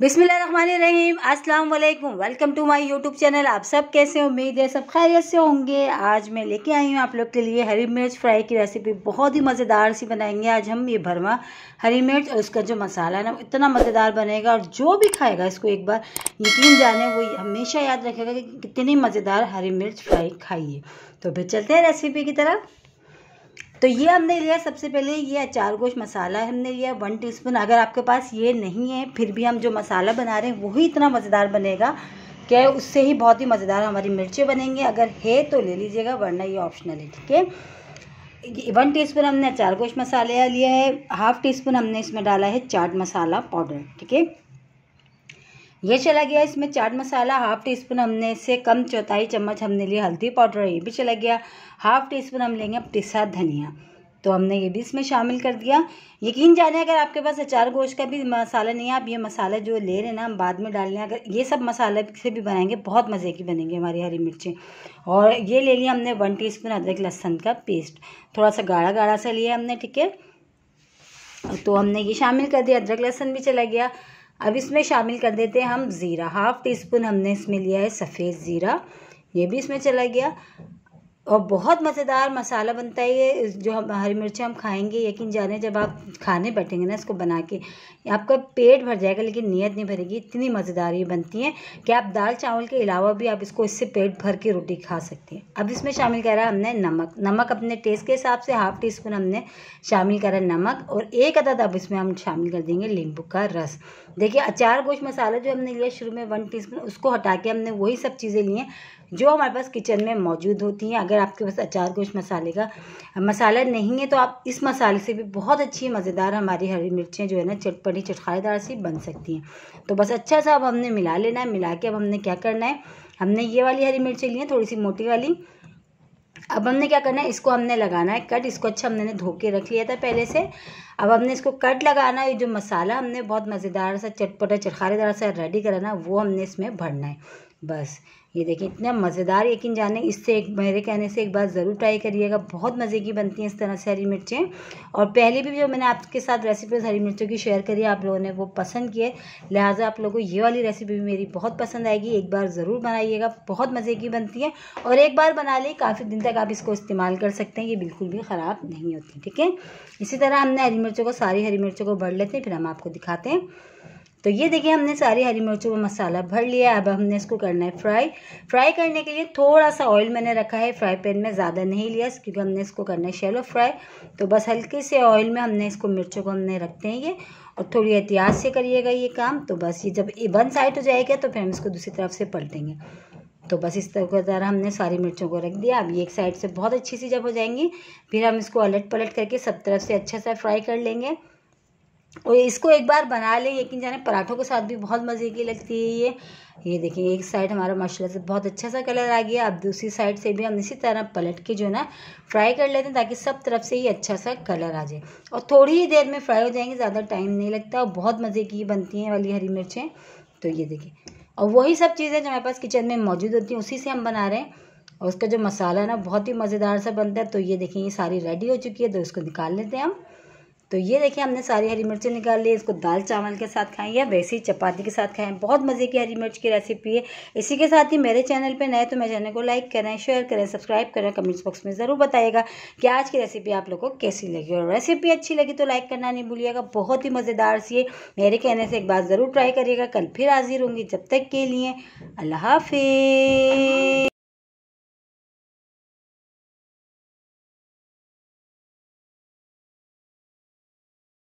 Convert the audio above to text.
बिस्मिल्लाहिर्रहमानिर्रहीम, अस्सलाम वालेकुम। Welcome to my YouTube channel. आप सब कैसे हो? उम्मीद है सब खैरियत से होंगे। आज मैं लेके आई हूँ आप लोग के लिए हरी मिर्च फ्राई की रेसिपी। बहुत ही मज़ेदार सी बनाएंगे आज हम ये भरमा हरी मिर्च, और उसका जो मसाला है ना इतना मज़ेदार बनेगा, और जो भी खाएगा इसको एक बार यकीन जाने वो हमेशा याद रखेगा कि कितनी मज़ेदार हरी मिर्च फ्राई खाइए। तो फिर चलते हैं रेसिपी की तरफ। तो ये हमने लिया, सबसे पहले ये अचार गोश्त मसाला हमने लिया 1 टीस्पून। अगर आपके पास ये नहीं है फिर भी हम जो मसाला बना रहे हैं वही इतना मज़ेदार बनेगा कि उससे ही बहुत ही मज़ेदार हमारी मिर्चें बनेंगी। अगर है तो ले लीजिएगा, वरना ये ऑप्शनल है, ठीक है। 1 टीस्पून हमने अचार गोश्त मसाला लिया है। 1/2 टीस्पून हमने इसमें डाला है चाट मसाला पाउडर, ठीक है। ये चला गया इसमें चाट मसाला। 1/2 टीस्पून हमने इससे कम 1/4 चम्मच हमने लिया हल्दी पाउडर, ये भी चला गया। 1/2 टीस्पून हम लेंगे पिसा धनिया, तो हमने ये भी इसमें शामिल कर दिया। यकीन जाने अगर आपके पास अचार गोश्त का भी मसाला नहीं है, आप ये मसाला जो ले रहे हैं ना हम बाद में डाल लें। अगर ये सब मसाले से भी बनाएंगे बहुत मज़े की बनेंगी हमारी हरी मिर्चें। और ये ले लिया हमने 1 टीस्पून अदरक लहसुन का पेस्ट, थोड़ा सा गाढ़ा गाढ़ा सा लिया हमने, ठीक है। तो हमने ये शामिल कर दिया, अदरक लहसुन भी चला गया। अब इसमें शामिल कर देते हैं हम ज़ीरा। 1/2 टीस्पून हमने इसमें लिया है सफ़ेद ज़ीरा, ये भी इसमें चला गया। और बहुत मज़ेदार मसाला बनता है ये, जो हम हरी मिर्चें हम खाएंगे यकीन जाने जब आप खाने बैठेंगे ना इसको बना के, आपका पेट भर जाएगा लेकिन नीयत नहीं भरेगी। इतनी मज़ेदार ये बनती है कि आप दाल चावल के अलावा भी आप इसको इससे पेट भर के रोटी खा सकते हैं। अब इसमें शामिल करा हमने नमक अपने टेस्ट के हिसाब से 1/2 टीस्पून हमने शामिल करा नमक, और 1 अदद अब इसमें हम शामिल कर देंगे नींबू का रस। देखिए अचार गोश्त मसाला जो हमने लिया शुरू में 1 टीस्पून, उसको हटा के हमने वही सब चीज़ें ली हैं जो हमारे पास किचन में मौजूद होती हैं। अगर आपके पास अचार गोश्त मसाले का मसाला नहीं है तो आप इस मसाले से भी बहुत अच्छी मज़ेदार हमारी हरी मिर्चें जो है ना चटपटी चटखारेदार सी बन सकती हैं। तो बस अच्छा सा अब हमने मिला लेना है। मिला के अब हमने क्या करना है, हमने ये वाली हरी मिर्चें ली हैं थोड़ी सी मोटी वाली। अब हमने क्या करना है, इसको हमने लगाना है कट। इसको अच्छा हमने धो के रख लिया था पहले से। अब हमने इसको कट लगाना है। ये जो मसाला हमने बहुत मज़ेदार सा चटपटा चटखारेदार सा रेडी कराना वो हमने इसमें भरना है। बस ये देखिए इतना मज़ेदार, यकीन जाने इससे एक मेरे कहने से एक बार ज़रूर ट्राई करिएगा। बहुत मज़े की बनती हैं इस तरह से हरी मिर्चें। और पहले भी जो मैंने आपके साथ रेसिपीज़ हरी मिर्चों की शेयर करी आप लोगों ने वो पसंद किए, लिहाजा आप लोगों को ये वाली रेसिपी भी मेरी बहुत पसंद आएगी। एक बार ज़रूर बनाइएगा, बहुत मज़े की बनती है। और एक बार बना ली काफ़ी दिन तक आप इसको इस्तेमाल कर सकते हैं, ये बिल्कुल भी ख़राब नहीं होती, ठीक है। इसी तरह हमने हरी मिर्चों को सारी हरी मिर्चों को भर लेते हैं, फिर हम आपको दिखाते हैं। तो ये देखिए हमने सारी हरी मिर्चों को मसाला भर लिया। अब हमने इसको करना है फ्राई करने के लिए थोड़ा सा ऑयल मैंने रखा है फ्राई पैन में, ज़्यादा नहीं लिया क्योंकि हमने इसको करना है शैलो फ्राई। तो बस हल्के से ऑयल में हमने इसको मिर्चों को हमने रखते हैं ये, और थोड़ी एहतियात से करिएगा ये काम। तो बस ये जब 1 साइड हो जाएगा तो फिर हम इसको दूसरी तरफ से पलटेंगे। तो बस इस तरह हमने सारी मिर्चों को रख दिया। अब ये एक साइड से बहुत अच्छी सी जब हो जाएंगी फिर हम इसको अलट पलट करके सब तरफ से अच्छा सा फ्राई कर लेंगे। और इसको एक बार बना लें, यकीन जाने पराठों के साथ भी बहुत मज़े की लगती है ये देखिए एक साइड हमारा माशाल्लाह से बहुत अच्छा सा कलर आ गया। अब दूसरी साइड से भी हम इसी तरह पलट के जो ना फ्राई कर लेते हैं ताकि सब तरफ से ही अच्छा सा कलर आ जाए। और थोड़ी ही देर में फ्राई हो जाएंगे, ज़्यादा टाइम नहीं लगता और बहुत मज़े की बनती हैं वाली हरी मिर्चें। तो ये देखिए, और वही सब चीज़ें जो हमारे पास किचन में मौजूद होती हैं उसी से हम बना रहे हैं। और उसका जो मसाला है ना बहुत ही मज़ेदार सा बनता है। तो ये देखिए ये सारी रेडी हो चुकी है, तो इसको निकाल लेते हैं हम। तो ये देखिए हमने सारी हरी मिर्चें निकाल ली। इसको दाल चावल के साथ खाएं या वैसे ही चपाती के साथ खाएं, बहुत मज़े की हरी मिर्च की रेसिपी है। इसी के साथ ही मेरे चैनल पे नए तो मेरे चैनल को लाइक करें, शेयर करें, सब्सक्राइब करें। कमेंट्स बॉक्स में ज़रूर बताइएगा कि आज की रेसिपी आप लोगों को कैसी लगी, और रेसिपी अच्छी लगी तो लाइक करना नहीं भूलिएगा। बहुत ही मज़ेदार सी है, मेरे कहने से एक बार ज़रूर ट्राई करिएगा। कल फिर हाजिर होंगी, जब तक के लिए अल्लाह हाफिज़।